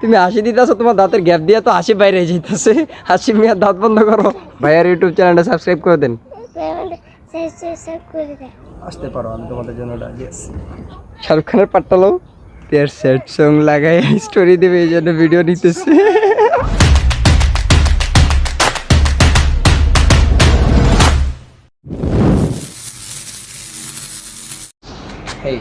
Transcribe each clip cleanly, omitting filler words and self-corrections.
তুমি হাসি দিতেছো, তোমার দাঁতের গ্যাপ দিয়ে তো হাসি বাইরে যাইতেছে। হাসি মিয়া দাঁত বন্ধ করো। ভাইয়ার ইউটিউব চ্যানেলটা সাবস্ক্রাইব করে দেন। আসতে পারো, আমি তোমাদের জন্য রাজি আছি। শাহরুখ খানের পাট্টালো তের স্যাড সং লাগাই স্টোরি দেবে, এই জন্য ভিডিও নিতেছে। Hey,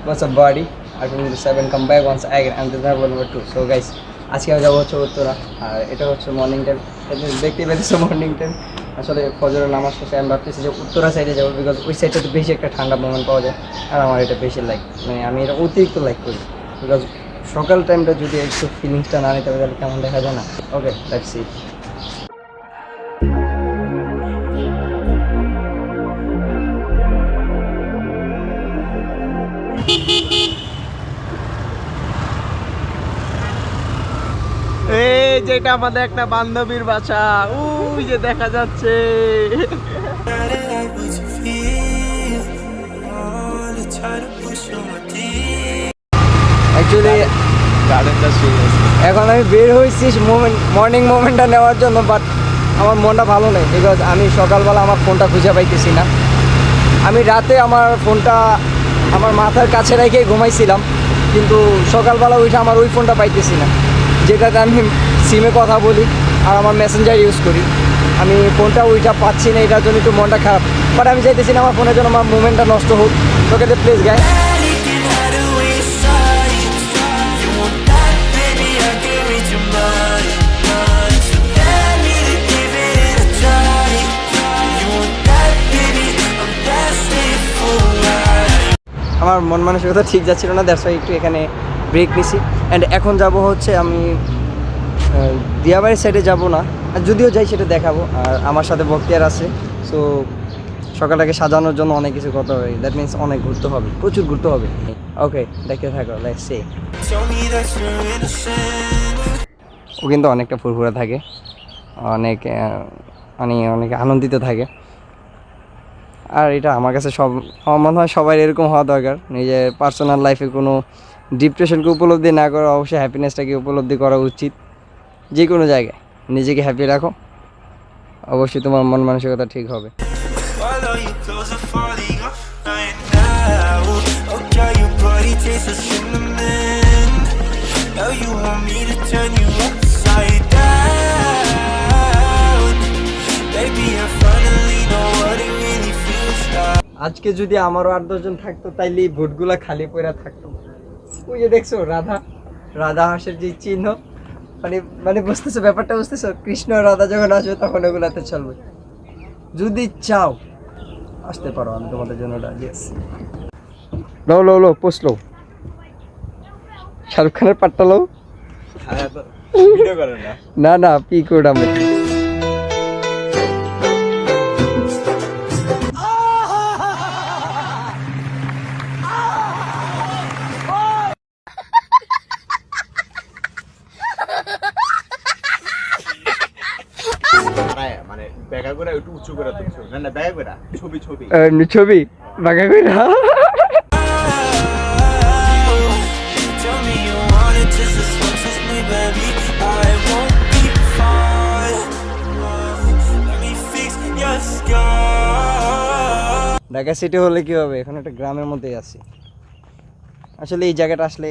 what's up buddy? Welcome to 7, come back once again. I'm the number 2. So guys, আজকে আমি যাবো হচ্ছে উত্তরা, আর এটা হচ্ছে মর্নিং টাইম। দেখতেই পাচ্ছি মর্নিং টাইম। আসলে ফজরের নামাজ শেষে আমি ভাবতেছি যে উত্তরা সাইডে যাবো, বিকজ ওই সাইডটাতে বেশি একটা ঠান্ডা মোমেন্ট পাওয়া যায়, আর আমার এটা বেশি লাইক, মানে আমি এটা অতিরিক্ত লাইক করি। বিকজ সকাল টাইমটা যদি একটু ফিলিংসটা না নিতে পারি তাহলে কেমন দেখা যায় না। ওকে, লেটস সি। এই যেটা আমাদের একটা বান্ধবীর বাসা, ওই যে দেখা যাচ্ছে। অ্যাকচুয়ালি এখন আমি বের হয়েছি মর্নিং মোমেন্টটা নেওয়ার জন্য, বাট আমার মনটা ভালো নেই, বিকজ আমি সকালবেলা আমার ফোনটা খুঁজে পাইতেছি না। আমি রাতে আমার ফোনটা আমার মাথার কাছে রেখে ঘুমাইছিলাম, কিন্তু সকালবেলা উঠে আমার ওই ফোনটা পাইতেছি না, যেটাতে আমি সিমে কথা বলি আর আমার মেসেঞ্জার ইউজ করি। আমি ফোনটা ওইটা পাচ্ছি না, এটার জন্য একটু মনটা খারাপ। বাট আমি চাইতেছি না আমার ফোনের জন্য আমার মুভমেন্টটা নষ্ট হোক। তোকে দে প্লিজ গাই। আমার মন মানসিকতা ঠিক যাচ্ছিল না, দ্যাটস ওয়াই একটু এখানে ব্রেক নিছি। অ্যান্ড এখন যাব হচ্ছে আমি দিয়াবাড়ির সাইডে যাব না, আর যদিও যাই সেটা দেখাবো। আর আমার সাথে বক্তিয়ার আছে, সো সকালটাকে সাজানোর জন্য অনেক কিছু করতে হবে। দ্যাট মিনস অনেক ঘুরতে হবে, প্রচুর ঘুরতে হবে। ওকে, দেখতে থাকো, লেটস সি। ও কিন্তু অনেকটা ফুরফুরে থাকে, অনেক মানে অনেক আনন্দিত থাকে। আর এটা আমার কাছে আমার মনে হয় সবাই এরকম হওয়া দরকার। নিজের পার্সোনাল লাইফে কোনো ডিপ্রেশনকে উপলব্ধি না করে অবশ্যই হ্যাপিনেসটাকে উপলব্ধি করা উচিত। যে কোনো জায়গায় নিজেকে হ্যাপি রাখো, অবশ্যই তোমার মন মানসিকতা ঠিক হবে। আজকে যদি আমারও 8-10 জন থাকতো, তাইলে এই ভোটগুলা খালি পড়া থাকতো। ওই যে দেখছো রাধা হাঁসের যে চিহ্ন, মানে বুঝতেছো ব্যাপারটা, বুঝতেছো? কৃষ্ণ রাধা যখন আসবে তখন ওগুলাতে চলবে। যদি চাও আসতে পারো, আমি তোমাদের জন্য রাজি আছি। লো পোস্ট লো, শাহরুখ খানের পাট্টা লো। না পিক ওটা আমি ছবি বাঁকা করে। ঢাকা সিটি হলে কি হবে, এখন একটা গ্রামের মধ্যেই আছি। আসলে এই জায়গাটা আসলে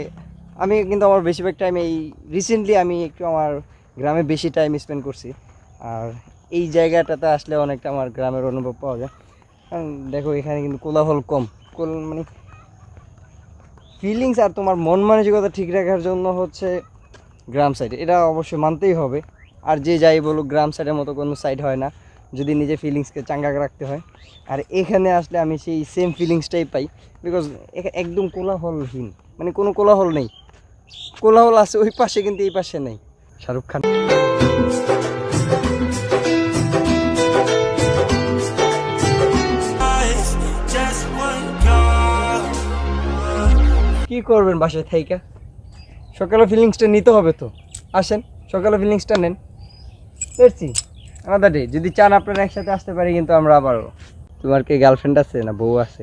আমি কিন্তু আমার বেশিরভাগ টাইম এই রিসেন্টলি আমি একটু আমার গ্রামে বেশি টাইম স্পেন্ড করছি। আর এই জায়গাটাতে আসলে অনেকটা আমার গ্রামের অনুভব পাওয়া যায়। কারণ দেখো এখানে কিন্তু কোলাহল কম, মানে ফিলিংস আর তোমার মন মানসিকতা ঠিক রাখার জন্য হচ্ছে গ্রাম সাইড, এটা অবশ্যই মানতেই হবে। আর যে যাই বলুক, গ্রাম সাইডের মতো কোনো সাইড হয় না যদি নিজের ফিলিংসকে চাঙ্গা রাখতে হয়। আর এখানে আসলে আমি সেই সেম ফিলিংসটাই পাই, বিকজ একদম কোলাহলহীন, মানে কোনো কোলাহল নেই। কোলাহল আছে ওই পাশে, কিন্তু এই পাশে নেই। শাহরুখ খান কি করবেন বাসায় থাইকা? সকালে ফিলিংসটা নিতে হবে তো, আসেন সকালে ফিলিংসটা নেন। পেরেছি আলাদা ডে, যদি চান আপনারা একসাথে আসতে পারি, কিন্তু আমরা আবারও। তোমার কি গার্লফ্রেন্ড আছে না বউ আছে?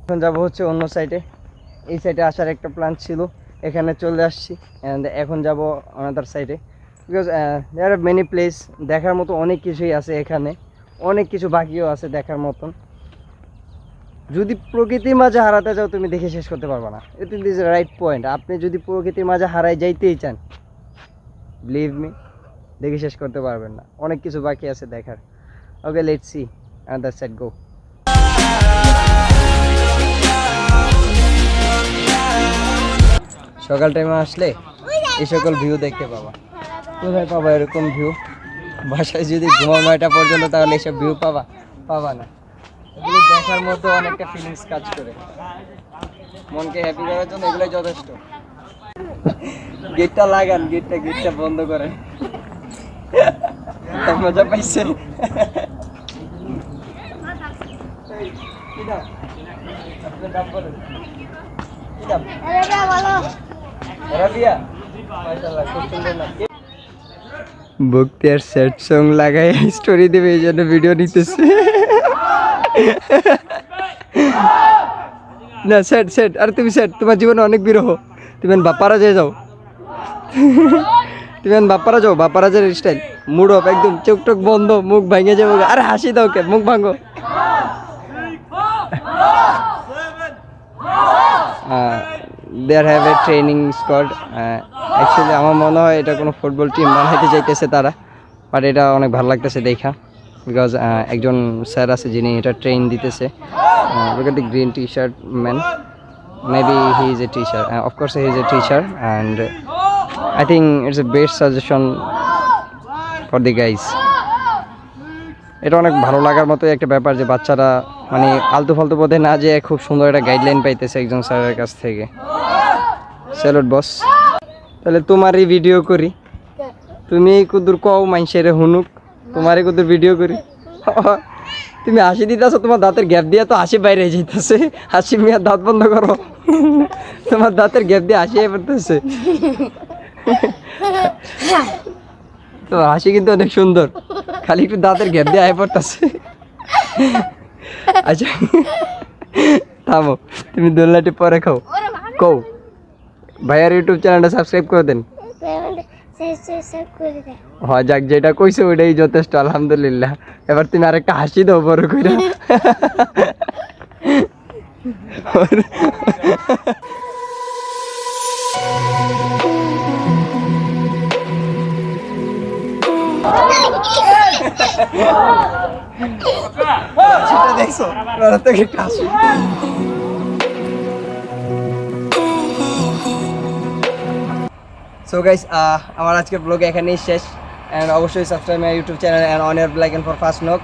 এখন যাবো হচ্ছে অন্য সাইডে। এই সাইডে আসার একটা প্ল্যান ছিল, এখানে চলে আসছি অ্যান্ড এখন যাব অনাদার সাইডে because there are many place দেখার মতো অনেক কিছুই আছে এখানে, অনেক কিছু বাকিও আছে দেখার মতন। যদি প্রকৃতির মাঝে হারাতে যাও তুমি দেখে শেষ করতে পারবে না, ইট ইজ রাইট পয়েন্ট। আপনি যদি প্রকৃতির মাঝে হারাই যাইতেই চান, বিলিভ মি, দেখে শেষ করতে পারবেন না, অনেক কিছু বাকি আছে দেখার। ওকে, লেটস সি অ্যানাদার সাইড গো। সকাল টাইমে আসলে এই সকল ভিউ দেখতে পাবা। কোথায় পাবা এরকম ভিউ? বাসায় যদি ঘুমাও 9টা পর্যন্ত তাহলে এইসব ভিউ পাবা না। এগুলো দেখার মতো অনেকটা ফিলিংস কাজ করে, মনকে হ্যাপি করার জন্য এগুলোই যথেষ্ট। গেটটা লাগান, গেটটা বন্ধ করেন। মজা পাইছে? ভক্তি আর স্যাড সং লাগাই স্টোরি দেবে, এই জন্য ভিডিও নিতেছে। না স্যাড, আর তুমি স্যাড, তোমার জীবনে অনেক বিরহ। তুমি বাপ্পারা যাও, বাপ্পারাজের স্টাইল, মুড অফ, একদম চোখ টোক বন্ধ, মুখ ভাঙে যাবো। আরে হাসি দাও কে, মুখ ভাঙো। There have a training squad. Actually আমার মনে হয় এটা কোনো ফুটবল টিম বানাইতে চাইতেছে তারা, বাট এটা অনেক ভালো লাগতেছে দেখা, বিকজ একজন স্যার আছে যিনি এটা ট্রেন দিতেছে। look at the green t-shirt man, maybe he is a teacher, of course he is a teacher, and I think it's a best suggestion for the guys. এটা অনেক ভালো লাগার মতো একটা ব্যাপার যে বাচ্চারা মানে আলতু ফালতু পথে না যে খুব সুন্দর একটা গাইডলাইন পাইতেছে একজন স্যারের কাছ থেকে। স্যালুট বস। তাহলে তোমারই ভিডিও করি, তুমি কুদুর কও মাইনসেরে হুনুক, তোমারই কুদুর ভিডিও করি। তুমি হাসি দিতেছো, তোমার দাঁতের গ্যাপ দিয়ে তো হাসি বাইরে যাইতেছে। হাসি মিয়া, দাঁত বন্ধ করো, তোমার দাঁতের গ্যাপ দিয়ে হাসি পড়তেছে। তো হাসি কিন্তু অনেক সুন্দর, খালি একটু দাঁতের গ্যাপ দিয়ে আয় পড়তেছে। আচ্ছা থামো, তুমি দোলনাটি পরে খাও। কও ভাইয়ার ইউটিউব চ্যানেলটা সাবস্ক্রাইব করে দেন। হ্যাঁ যাক, যেটা কইছো ওইটাই যথেষ্ট, আলহামদুলিল্লাহ। এবার তুমি আরেকটা হাসি দাও বড় করে। দেখছো হাসি। সো গাইস, আমার আজকের ব্লগ এখানেই শেষ, অ্যান্ড অবশ্যই subscribe my YouTube channel and on your bell icon for first নোক।